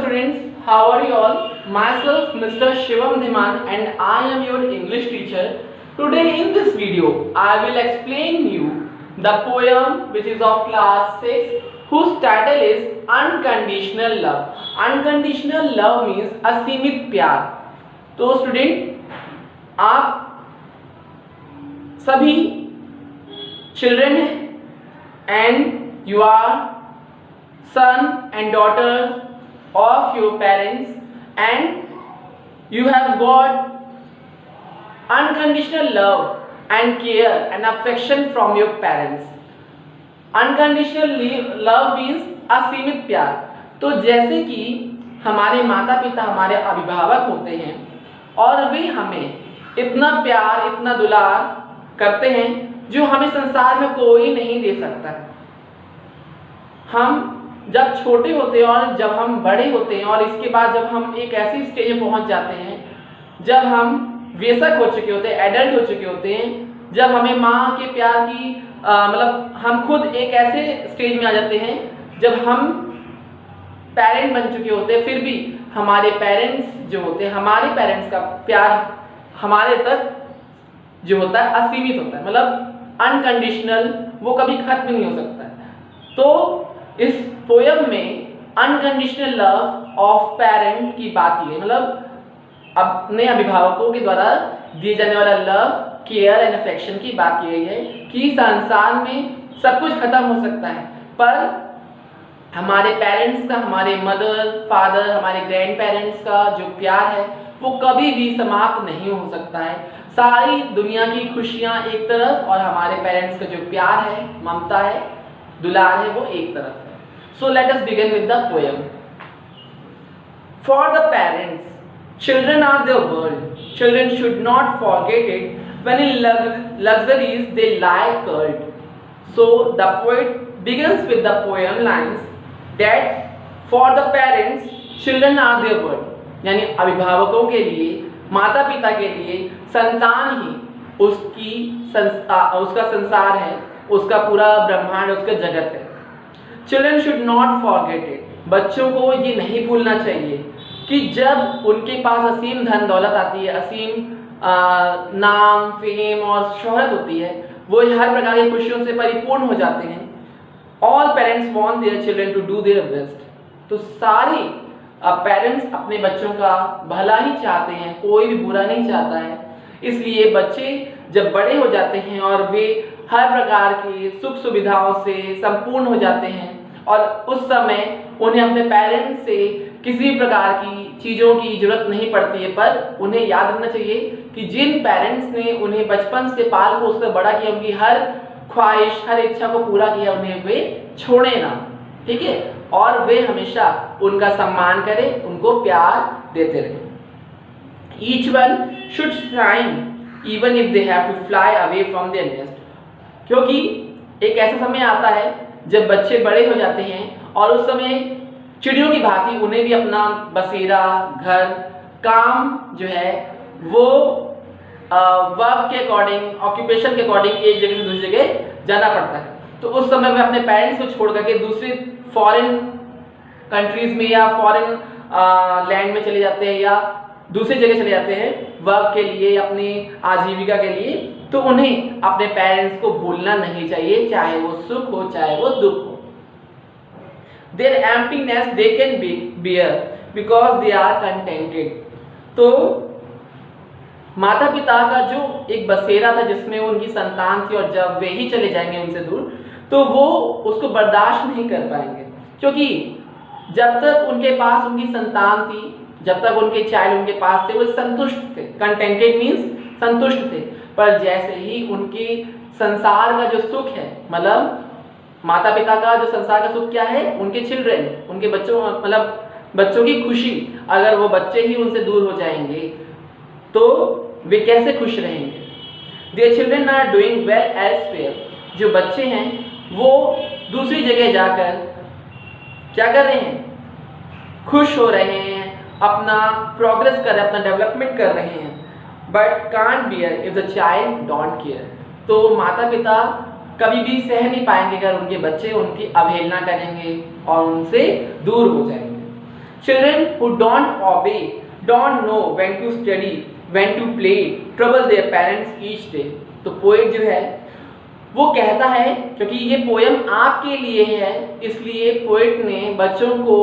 students, how are you all? Myself Mr. Shivam Dhiman and I am your English teacher. Today in this video, I will explain you the poem which is of class 6 whose title is Unconditional Love. Unconditional love means असीमित प्यार. तो student, आप सभी children हैं and you are son and daughters of your parents and you have got unconditional love and care and affection from your parents. Unconditional love means असीमित प्यार. तो जैसे कि हमारे माता पिता हमारे अभिभावक होते हैं और वे हमें इतना प्यार इतना दुलार करते हैं जो हमें संसार में कोई नहीं दे सकता. हम जब छोटे होते हैं और जब हम बड़े होते हैं और इसके बाद जब हम एक ऐसी स्टेज में पहुंच जाते हैं जब हम वयस्क हो चुके होते हैं, एडल्ट हो चुके होते हैं, जब हमें माँ के प्यार की मतलब हम खुद एक ऐसे स्टेज में आ जाते हैं जब हम पेरेंट बन चुके होते हैं, फिर भी हमारे पेरेंट्स जो होते हैं, हमारे पेरेंट्स का प्यार हमारे तक जो होता है असीमित होता है, मतलब अनकंडीशनल, वो कभी खत्म नहीं हो सकता है. तो इस पोयम में अनकंडीशनल लव ऑफ पेरेंट की बात की है, मतलब अपने अभिभावकों के द्वारा दिए जाने वाला लव, केयर एंड अफेक्शन की बात की गई है कि संसार में सब कुछ खत्म हो सकता है पर हमारे पेरेंट्स का, हमारे मदर फादर, हमारे ग्रैंड पेरेंट्स का जो प्यार है वो कभी भी समाप्त नहीं हो सकता है. सारी दुनिया की खुशियाँ एक तरफ और हमारे पेरेंट्स का जो प्यार है, ममता है, दुलार है, वो एक तरफ है. So let us begin with the poem. For the parents, children are their world. Children should not forget it when in luxuries they lie curled. So the poet begins with the poem lines that for the parents, children are their world. यानी अभिभावकों के लिए, माता पिता के लिए संतान ही उसका संसार है, उसका पूरा ब्रह्मांड, उसका जगत है. Children should not forget it. बच्चों को ये नहीं भूलना चाहिए कि जब उनके पास असीम धन दौलत आती है, असीम नाम, फेम और शोहरत होती है, वो हर प्रकार की खुशियों से परिपूर्ण हो जाते हैं. All parents want their children to do their best. तो सारे पेरेंट्स अपने बच्चों का भला ही चाहते हैं, कोई भी बुरा नहीं चाहता है. इसलिए बच्चे जब बड़े हो जाते हैं और वे हर प्रकार की सुख सुविधाओं से संपूर्ण हो जाते हैं और उस समय उन्हें अपने पेरेंट्स से किसी प्रकार की चीज़ों की जरूरत नहीं पड़ती है, पर उन्हें याद रखना चाहिए कि जिन पेरेंट्स ने उन्हें बचपन से पाल पोस कर बड़ा किया, उनकी हर ख्वाहिश, हर इच्छा को पूरा किया, उन्हें वे छोड़े ना. ठीक है, और वे हमेशा उनका सम्मान करें, उनको प्यार देते रहें. Each one should shine even if they have to fly away from their nest. क्योंकि एक ऐसा समय आता है जब बच्चे बड़े हो जाते हैं और उस समय चिड़ियों की भांति उन्हें भी अपना बसेरा, घर, काम जो है वो वर्क के अकॉर्डिंग, ऑक्यूपेशन के अकॉर्डिंग एक जगह से दूसरी जगह जाना पड़ता है. तो उस समय वे अपने पेरेंट्स को छोड़ करके दूसरी फॉरेन कंट्रीज में या फॉरेन लैंड में चले जाते हैं या दूसरी जगह चले जाते हैं वर्क के लिए, अपनी आजीविका के लिए. तो उन्हें अपने पेरेंट्स को भूलना नहीं चाहिए, चाहे वो सुख हो चाहे वो दुख हो. Their emptiness they can bear because they are contented. तो माता पिता का जो एक बसेरा था जिसमें उनकी संतान थी और जब वे ही चले जाएंगे उनसे दूर तो वो उसको बर्दाश्त नहीं कर पाएंगे, क्योंकि जब तक उनके पास उनकी संतान थी, जब तक उनके चाइल्ड उनके पास थे, वो संतुष्ट थे. कंटेंटेड मीन्स संतुष्ट थे. पर जैसे ही उनके संसार का जो सुख है, मतलब माता पिता का जो संसार का सुख क्या है, उनके चिल्ड्रन, उनके बच्चों, मतलब बच्चों की खुशी, अगर वो बच्चे ही उनसे दूर हो जाएंगे तो वे कैसे खुश रहेंगे. Their children are doing well elsewhere. जो बच्चे हैं वो दूसरी जगह जाकर क्या कर रहे हैं, खुश हो रहे हैं, अपना प्रोग्रेस कर रहे हैं, अपना डेवलपमेंट कर रहे हैं. But can't beer if the child don't care. तो माता पिता कभी भी सह नहीं पाएंगे अगर उनके बच्चे उनकी अवहेलना करेंगे और उनसे दूर हो जाएंगे. Children who don't obey, don't know when to study, when to play, trouble their parents each day. तो पोएट जो है वो कहता है, क्योंकि ये पोयम आपके लिए है, इसलिए पोएट ने बच्चों को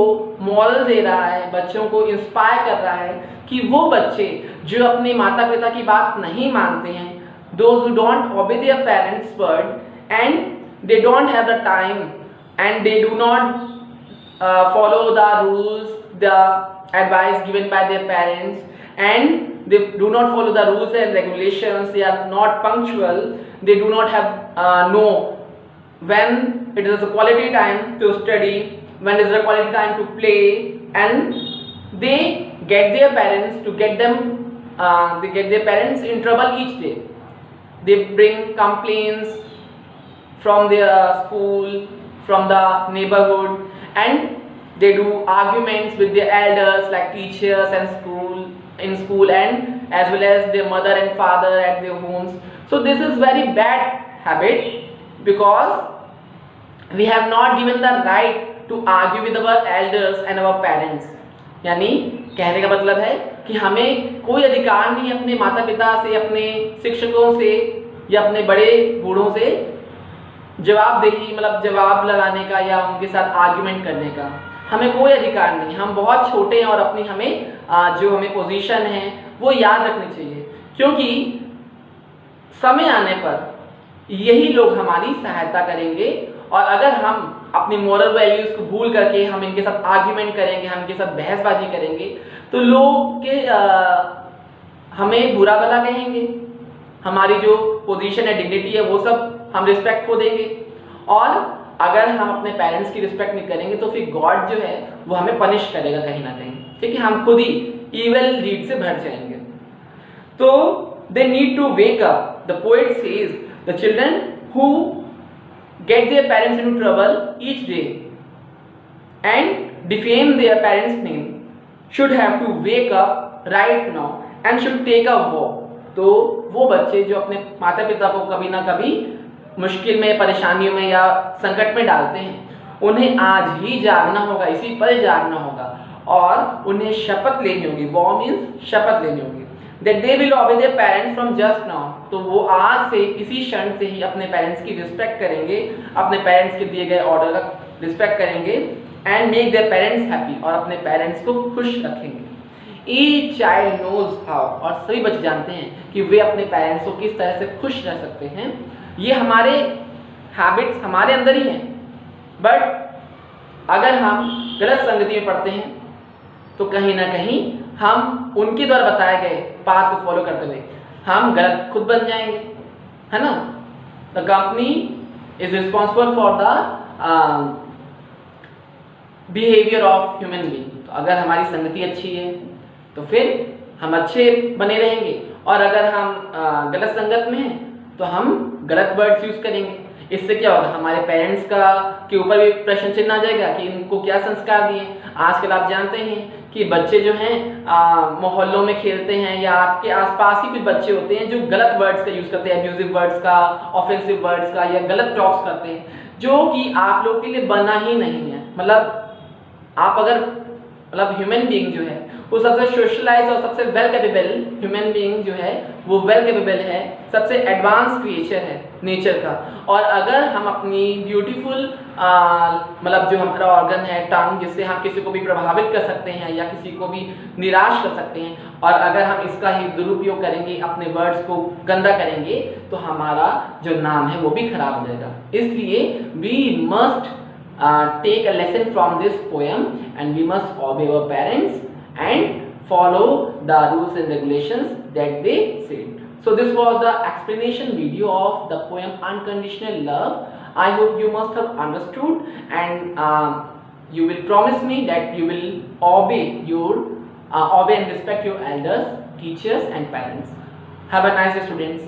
मॉरल दे रहा है, बच्चों को इंस्पायर कर रहा है कि वो बच्चे जो अपने माता पिता की बात नहीं मानते हैं, those who don't obey their parents' word and they don't have the time and they do not follow the rules, the advice given by their parents, and they do not follow the rules and regulations, they are not punctual, they do not have know when it is a quality time to study, when it is a quality time to play, and they get their parents to get them they get their parents in trouble each day. They bring complaints from their school, from the neighborhood, and they do arguments with their elders like teachers and in school, and as well as their mother and father at their homes. So this is very bad habit, because we have not given the right to argue with our elders and our parents. यानी कहने का मतलब है कि हमें कोई अधिकार नहीं अपने माता पिता से, अपने शिक्षकों से या अपने बड़े बूढ़ों से जवाबदेही मतलब जवाब लगाने का या उनके साथ आर्ग्यूमेंट करने का हमें कोई अधिकार नहीं। हम बहुत छोटे हैं और अपनी हमें जो हमें पोजीशन है वो याद रखनी चाहिए, क्योंकि समय आने पर यही लोग हमारी सहायता करेंगे। और अगर हम अपनी मोरल वैल्यूज को भूल करके हम इनके साथ आर्ग्यूमेंट करेंगे, हम इनके साथ बहसबाजी करेंगे, तो लोग के हमें बुरा भला कहेंगे, हमारी जो पोजीशन है, डिग्निटी है, वो सब हम रिस्पेक्ट खो देंगे। और अगर हम अपने पेरेंट्स की रिस्पेक्ट नहीं करेंगे तो फिर गॉड जो है वो हमें पनिश करेगा कहीं ना कहीं, ठीक है। हम खुद ही इविल डीड से भर जाएंगे। तो they need to wake up. The poet says the children who get their parents into trouble each day and defame their parents' name should have to wake up right now and should take a walk. तो वो बच्चे जो अपने माता पिता को कभी ना कभी मुश्किल में, परेशानियों में या संकट में डालते हैं, उन्हें आज ही जागना होगा, इसी पल जागना होगा और उन्हें शपथ लेनी होगी। वॉ मीन्स शपथ लेनी होगी। That they will obey their parents from just now. तो वो आज से, इसी क्षण से ही अपने पेरेंट्स की रिस्पेक्ट करेंगे, अपने पेरेंट्स के दिए गए ऑर्डर का रिस्पेक्ट करेंगे and make their parents happy, और अपने पेरेंट्स को खुश रखेंगे। ईच चाइल्ड नोज हाउ, और सभी बच्चे जानते हैं कि वे अपने पेरेंट्स को किस तरह से खुश रह सकते हैं। ये हमारे हैबिट्स हमारे अंदर ही हैं, बट अगर हम गलत संगति में पढ़ते हैं तो कहीं ना कहीं हम उनके द्वारा बताए गए पाथ को फॉलो करते हुए हम गलत खुद बन जाएंगे, है ना। The company is responsible for the behaviour of human being. तो अगर हमारी संगति अच्छी है तो फिर हम अच्छे बने रहेंगे, और अगर हम गलत संगत में हैं तो हम गलत वर्ड्स यूज करेंगे। इससे क्या होगा, हमारे पेरेंट्स के ऊपर भी प्रश्न चिन्ह आ जाएगा कि इनको क्या संस्कार दिए। आजकल आप जानते हैं कि बच्चे जो हैं मोहल्लों में खेलते हैं या आपके आसपास ही कुछ बच्चे होते हैं जो गलत वर्ड्स का यूज़ करते हैं, अब्यूजिव वर्ड्स का, ऑफेंसिव वर्ड्स का, या गलत टॉक्स करते हैं, जो कि आप लोग के लिए बना ही नहीं है। मतलब आप अगर ह्यूमन बीइंग जो है वो सबसे सोशलाइज और सबसे वेल कैपेबल ह्यूमन बीइंग जो है वो वेल कैपेबल है, सबसे एडवांस क्रिएचर है नेचर का। और अगर हम अपनी ब्यूटीफुल जो हमारा ऑर्गन है टंग, जिससे हम किसी को भी प्रभावित कर सकते हैं या किसी को भी निराश कर सकते हैं, और अगर हम इसका ही दुरुपयोग करेंगे, अपने वर्ड्स को गंदा करेंगे, तो हमारा जो नाम है वो भी खराब हो जाएगा। इसलिए we must take a lesson from this poem and we must obey our parents and follow the rules and regulations that they said. So this was the explanation video of the poem Unconditional Love. I hope you must have understood, and you will promise me that you will obey and respect your elders, teachers and parents. Have a nice day, students.